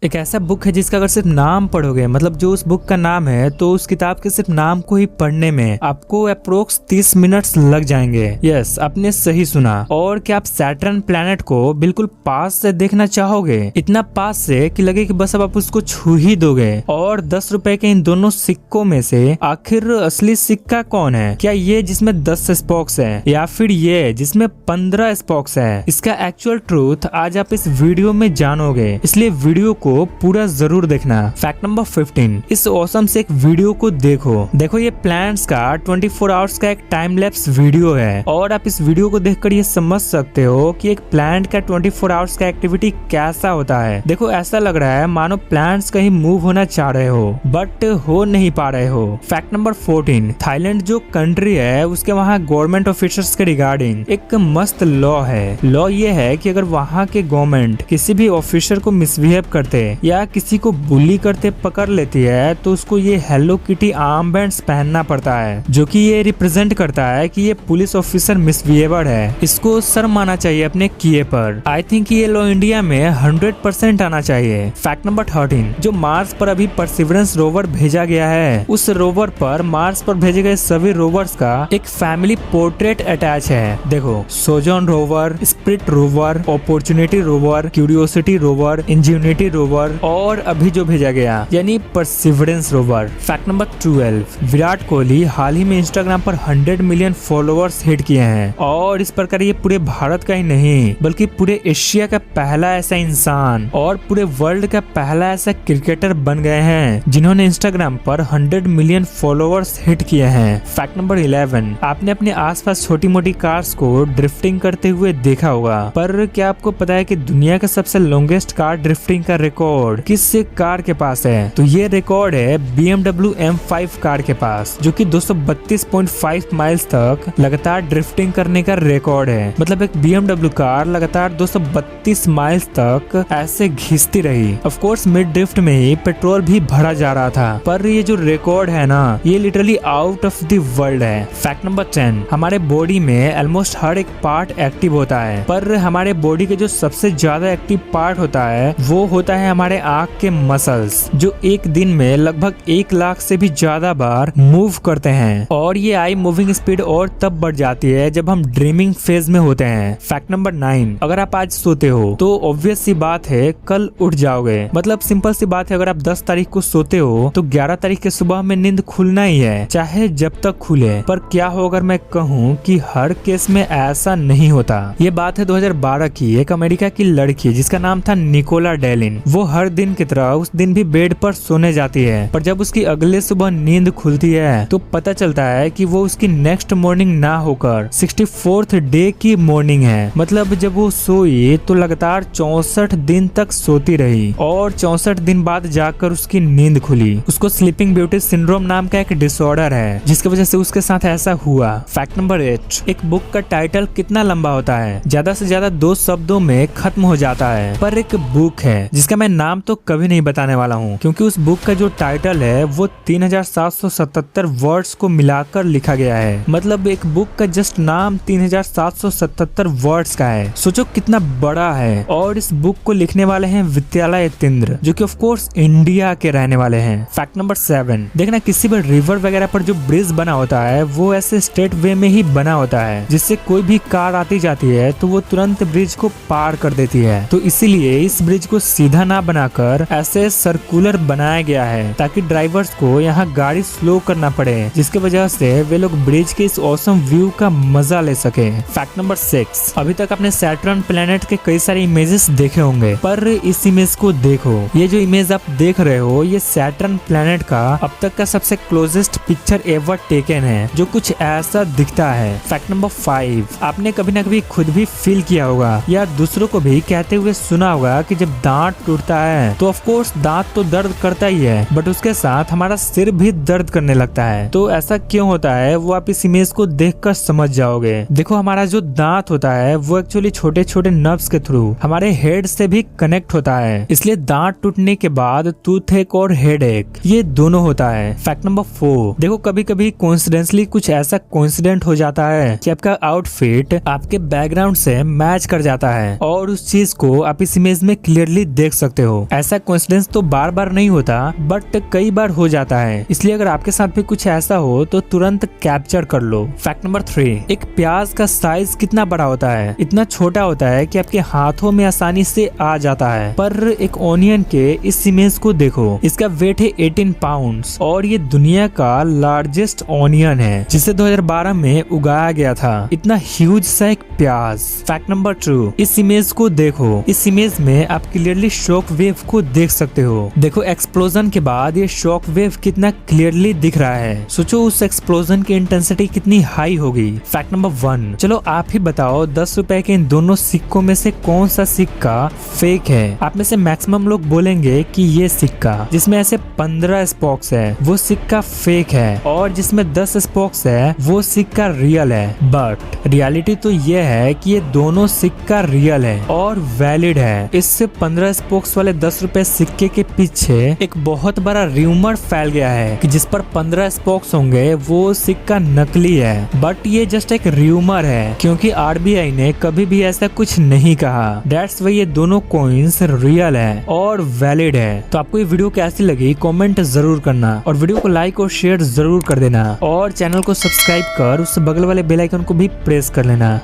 एक ऐसा बुक है जिसका अगर सिर्फ नाम पढ़ोगे, मतलब जो उस बुक का नाम है, तो उस किताब के सिर्फ नाम को ही पढ़ने में आपको अप्रोक्स 30 मिनट्स लग जाएंगे। यस, आपने सही सुना। और क्या आप सैटर्न प्लैनेट को बिल्कुल पास से देखना चाहोगे? इतना पास से कि लगे कि बस अब आप उसको छू ही दोगे। और 10 रुपए के इन दोनों सिक्कों में से आखिर असली सिक्का कौन है? क्या ये जिसमें 10 स्पोक्स है, या फिर ये जिसमें 15 स्पोक्स है? इसका एक्चुअल ट्रूथ आज आप इस वीडियो में जानोगे, इसलिए वीडियो को पूरा जरूर देखना। फैक्ट नंबर 15, इस ऑसम से एक वीडियो को देखो ये प्लांट्स का 24 आवर्स का एक टाइम लैप्स वीडियो है। और आप इस वीडियो को देखकर ये समझ सकते हो कि एक प्लांट का 24 आवर्स का एक्टिविटी कैसा होता है। देखो ऐसा लग रहा है मानो प्लांट्स कहीं मूव होना चाह रहे हो, बट हो नहीं पा रहे हो। फैक्ट नंबर 14, थाईलैंड जो कंट्री है उसके वहाँ गवर्नमेंट ऑफिसर्स के रिगार्डिंग एक मस्त लॉ है। लॉ ये है कि अगर वहाँ के गवर्नमेंट किसी भी ऑफिसर को मिसबिहेव करते या किसी को बुली करते पकड़ लेती है, तो उसको ये हेलो किटी आर्म बैंड्स पहनना पड़ता है, जो कि ये रिप्रेजेंट करता है कि ये पुलिस ऑफिसर मिसबिहेवर्ड है। इसको शर्म आना चाहिए अपने किए पर। आई थिंक ये लॉ इंडिया में 100% आना चाहिए। फैक्ट नंबर 13, जो मार्स पर अभी परसिवरेंस रोवर भेजा गया है, उस रोवर पर मार्स पर भेजे गए सभी रोवर्स का एक फैमिली पोर्ट्रेट अटैच है। देखो, Sojourner rover, Spirit rover, Opportunity rover, Curiosity rover, Ingenuity rover और अभी जो भेजा गया यानी Perseverance rover. Fact number 12, Virat Kohli हाल ही में इंस्टाग्राम पर 100 मिलियन फॉलोअर्स हिट किए हैं। और इस प्रकार ये पूरे भारत का ही नहीं बल्कि पूरे एशिया का पहला ऐसा इंसान और पूरे वर्ल्ड का पहला ऐसा क्रिकेटर बन गए हैं जिन्होंने इंस्टाग्राम पर 100 मिलियन फॉलोअर्स हिट किए हैं। फैक्ट नंबर 11, आपने अपने आसपास छोटी मोटी कार्स को ड्रिफ्टिंग करते हुए देखा होगा, पर क्या आपको पता है कि दुनिया का सबसे लॉन्गेस्ट कार ड्रिफ्टिंग का रिकॉर्ड किस कार के पास है? तो ये रिकॉर्ड है BMW M5 कार के पास, जो कि 232.5 माइल्स तक लगातार ड्रिफ्टिंग करने का रिकॉर्ड है। मतलब एक BMW कार लगातार 232 माइल्स तक ऐसे घिसती रही। ऑफ कोर्स मिड ड्रिफ्ट में ही पेट्रोल भी भरा जा रहा था, पर ये जो रिकॉर्ड है ना, ये literally out of the world है। फैक्ट नंबर 10, हमारे बॉडी में ऑलमोस्ट हर एक पार्ट एक्टिव होता है, पर हमारे बॉडी के जो सबसे ज्यादा एक्टिव पार्ट होता है वो होता है हमारे आंख के मसल्स, जो एक दिन में लगभग 1 लाख से भी ज्यादा बार मूव करते हैं। और ये आई मूविंग स्पीड और तब बढ़ जाती है जब हम ड्रीमिंग फेज में होते हैं। फैक्ट नंबर 9, अगर आप आज सोते हो तो ऑब्वियस सी बात है कल उठ जाओगे। मतलब सिंपल सी बात है, अगर आप 10 तारीख को सोते हो तो 11 तारीख के सुबह में नींद खुलना ही है, चाहे जब तक खुले। पर क्या हो अगर मैं कहूँ कि हर केस में ऐसा नहीं होता। ये बात है 2012 की। एक अमेरिका की लड़की जिसका नाम था निकोला डेलिन, वो हर दिन की तरह उस दिन भी बेड पर सोने जाती है, पर जब उसकी अगले सुबह नींद खुलती है तो पता चलता है कि वो उसकी नेक्स्ट मॉर्निंग ना होकर 64th डे की मॉर्निंग है। मतलब जब वो सोई तो लगातार 64 दिन तक सोती रही और 64 दिन बाद जाकर उसकी नींद खुली। उसको स्लीपिंग ब्यूटी सिंड्रोम नाम का एक डिसऑर्डर है, जिसकी वजह से उसके साथ ऐसा हुआ। फैक्ट नंबर 8, एक बुक का टाइटल कितना लंबा होता है? ज्यादा से ज्यादा 2 शब्दों में खत्म हो जाता है, पर एक बुक है जिसका मैं नाम तो कभी नहीं बताने वाला हूँ, क्योंकि उस बुक का जो टाइटल है वो 3777 वर्ड्स को मिलाकर लिखा गया है। मतलब एक बुक का जस्ट नाम 3777 वर्ड्स का है। सोचो कितना बड़ा है। और इस बुक को लिखने वाले हैं विद्यालय यतीन्द्र, जो कि ऑफ कोर्स इंडिया के रहने वाले हैं। फैक्ट नंबर 7, देखना किसी भी रिवर वगैरह पर जो ब्रिज बना होता है वो ऐसे स्ट्रेट वे में ही बना होता है, जिससे कोई भी कार आती जाती है तो वो तुरंत ब्रिज को पार कर देती है। तो इसीलिए इस ब्रिज को सीधा ना बनाकर ऐसे सर्कुलर बनाया गया है, ताकि ड्राइवर्स को यहाँ गाड़ी स्लो करना पड़े, जिसके वजह से वे लोग ब्रिज के इस ऑसम व्यू का मजा ले सके। फैक्ट नंबर 6, अभी तक आपने सैटर्न प्लेनेट के कई सारे इमेजेस देखे होंगे, पर इस इमेज को देखो। ये जो इमेज आप देख रहे हो ये सैटर्न प्लेनेट का अब तक का सबसे क्लोजेस्ट पिक्चर एवर टेकन है, जो कुछ ऐसा दिखता है। फैक्ट नंबर 5, आपने कभी ना कभी खुद भी फील किया होगा या दूसरों को भी कहते हुए सुना होगा कि जब दांत टूटता है तो ऑफ कोर्स दांत तो दर्द करता ही है, बट उसके साथ हमारा सिर भी दर्द करने लगता है। तो ऐसा क्यों होता है वो आप इस इमेज को देखकर समझ जाओगे। देखो, हमारा जो दांत होता है वो एक्चुअली छोटे छोटे नर्व्स के थ्रू हमारे हेड से भी कनेक्ट होता है, इसलिए दांत टूटने के बाद टूथएक और हेडेक ये दोनों होता है। फैक्ट नंबर 4, देखो कभी कभी कोइंसिडेंटली कुछ ऐसा कोइंसिडेंट हो जाता है कि आपका आउटफिट आपके बैकग्राउंड से मैच कर जाता है, और उस चीज को आप इस इमेज में क्लियरली देख सकते सकते हो। ऐसा कोइंसिडेंस तो बार बार नहीं होता, बट कई बार हो जाता है, इसलिए अगर आपके साथ भी कुछ ऐसा हो तो तुरंत कैप्चर कर लो। फैक्ट नंबर 3, एक प्याज का साइज कितना बड़ा होता है? इतना छोटा होता है कि आपके हाथों में आसानी से आ जाता है। पर एक ऑनियन के इस इमेज को देखो, इसका वेट है 18 पाउंड्स और ये दुनिया का लार्जेस्ट ऑनियन है, जिसे 2012 में उगाया गया था। इतना ह्यूज सा एक प्याज। फैक्ट नंबर 2, इस इमेज को देखो। इस इमेज में आप क्लियरली शॉक वेव को देख सकते हो। देखो एक्सप्लोजन के बाद ये शॉक वेव कितना क्लियरली दिख रहा है। सोचो उस एक्सप्लोजन की इंटेंसिटी कितनी हाई होगी। फैक्ट नंबर 1, चलो आप ही बताओ 10 रुपए के इन दोनों सिक्कों में से कौन सा सिक्का फेक है? आप में से मैक्सिमम लोग बोलेंगे कि ये सिक्का जिसमें ऐसे 15 स्पॉक्स है वो सिक्का फेक है, और जिसमें 10 स्पॉक्स है वो सिक्का रियल है। बट रियलिटी तो ये है कि ये दोनों सिक्का रियल है और वैलिड है। इससे 15 स्पोक्स वाले 10 रुपए सिक्के के पीछे एक बहुत बड़ा र्यूमर फैल गया है कि जिस पर 15 स्पोक्स होंगे वो सिक्का नकली है। बट ये जस्ट एक र्यूमर है, क्योंकि आरबीआई ने कभी भी ऐसा कुछ नहीं कहा। दैट्स वाई ये दोनों कॉइन्स रियल है और वैलिड है। तो आपको ये वीडियो कैसी लगी कमेंट जरूर करना, और वीडियो को लाइक और शेयर जरूर कर देना, और चैनल को सब्सक्राइब कर उस बगल वाले बेल आइकन को भी प्रेस कर लेना।